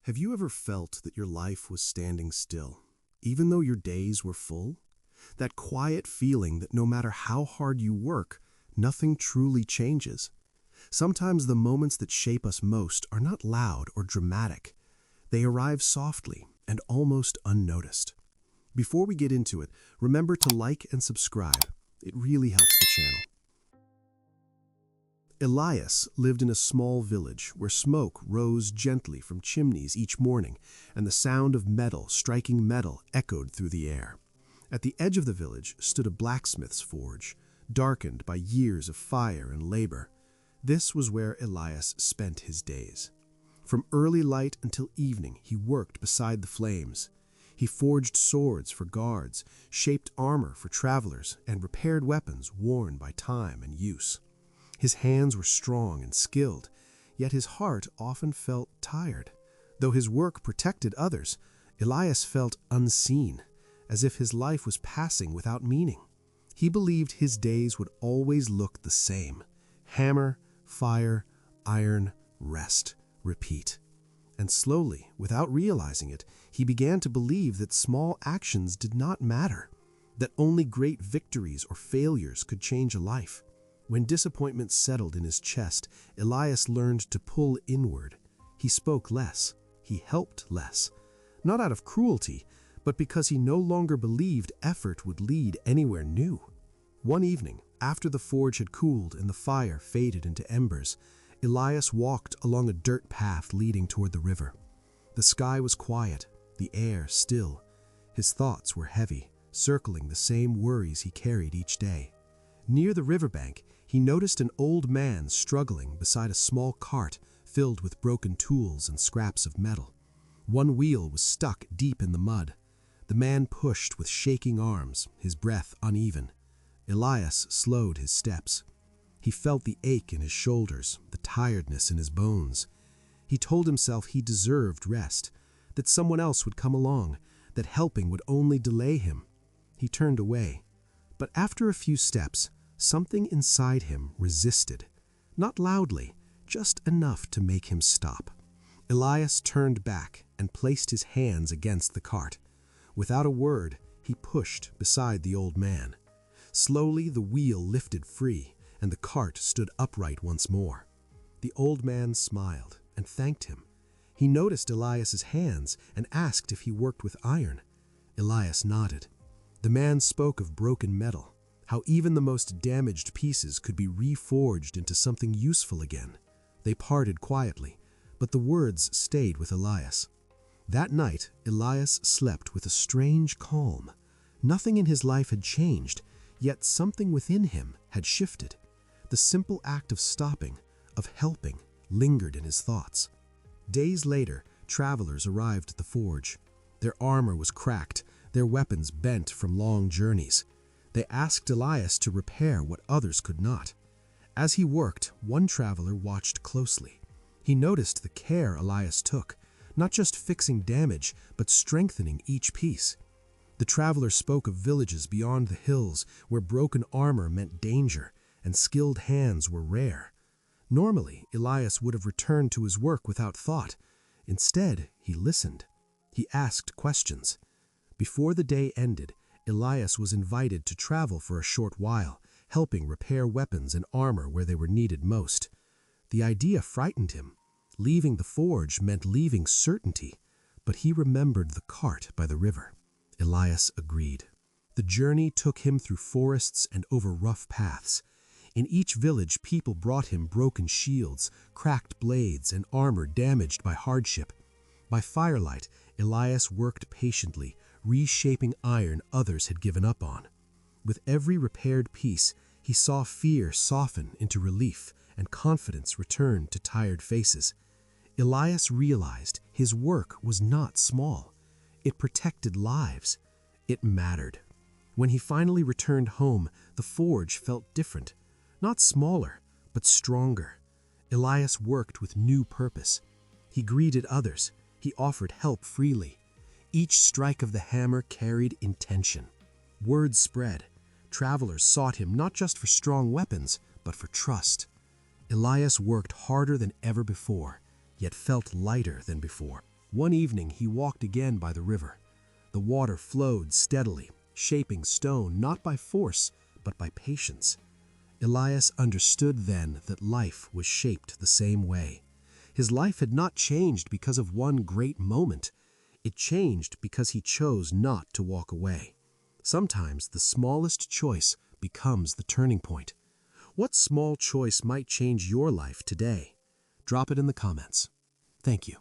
Have you ever felt that your life was standing still, even though your days were full? That quiet feeling that no matter how hard you work, nothing truly changes. Sometimes the moments that shape us most are not loud or dramatic. They arrive softly and almost unnoticed. Before we get into it, remember to like and subscribe. It really helps the channel. Elias lived in a small village where smoke rose gently from chimneys each morning, and the sound of metal striking metal echoed through the air. At the edge of the village stood a blacksmith's forge, darkened by years of fire and labor. This was where Elias spent his days. From early light until evening, he worked beside the flames. He forged swords for guards, shaped armor for travelers, and repaired weapons worn by time and use. His hands were strong and skilled, yet his heart often felt tired. Though his work protected others, Elias felt unseen, as if his life was passing without meaning. He believed his days would always look the same: hammer, fire, iron, rest, repeat. And slowly, without realizing it, he began to believe that small actions did not matter, that only great victories or failures could change a life. When disappointment settled in his chest, Elias learned to pull inward. He spoke less. He helped less. Not out of cruelty, but because he no longer believed effort would lead anywhere new. One evening, after the forge had cooled and the fire faded into embers, Elias walked along a dirt path leading toward the river. The sky was quiet, the air still. His thoughts were heavy, circling the same worries he carried each day. Near the riverbank, he noticed an old man struggling beside a small cart filled with broken tools and scraps of metal. One wheel was stuck deep in the mud. The man pushed with shaking arms, his breath uneven. Elias slowed his steps. He felt the ache in his shoulders, the tiredness in his bones. He told himself he deserved rest, that someone else would come along, that helping would only delay him. He turned away. But after a few steps, something inside him resisted. Not loudly, just enough to make him stop. Elias turned back and placed his hands against the cart. Without a word, he pushed beside the old man. Slowly, the wheel lifted free, and the cart stood upright once more. The old man smiled and thanked him. He noticed Elias's hands and asked if he worked with iron. Elias nodded. The man spoke of broken metal, how even the most damaged pieces could be reforged into something useful again. They parted quietly, but the words stayed with Elias. That night, Elias slept with a strange calm. Nothing in his life had changed, yet something within him had shifted. The simple act of stopping, of helping, lingered in his thoughts. Days later, travelers arrived at the forge. Their armor was cracked, their weapons bent from long journeys. They asked Elias to repair what others could not. As he worked, one traveler watched closely. He noticed the care Elias took, not just fixing damage, but strengthening each piece. The traveler spoke of villages beyond the hills where broken armor meant danger and skilled hands were rare. Normally, Elias would have returned to his work without thought. Instead, he listened. He asked questions. Before the day ended, Elias was invited to travel for a short while, helping repair weapons and armor where they were needed most. The idea frightened him. Leaving the forge meant leaving certainty, but he remembered the cart by the river. Elias agreed. The journey took him through forests and over rough paths. In each village, people brought him broken shields, cracked blades, and armor damaged by hardship. By firelight, Elias worked patiently, reshaping iron others had given up on. With every repaired piece, he saw fear soften into relief and confidence return to tired faces. Elias realized his work was not small. It protected lives. It mattered. When he finally returned home, the forge felt different. Not smaller, but stronger. Elias worked with new purpose. He greeted others. He offered help freely. Each strike of the hammer carried intention. Word spread. Travelers sought him not just for strong weapons, but for trust. Elias worked harder than ever before, yet felt lighter than before. One evening he walked again by the river. The water flowed steadily, shaping stone not by force, but by patience. Elias understood then that life was shaped the same way. His life had not changed because of one great moment. It changed because he chose not to walk away. Sometimes the smallest choice becomes the turning point. What small choice might change your life today? Drop it in the comments. Thank you.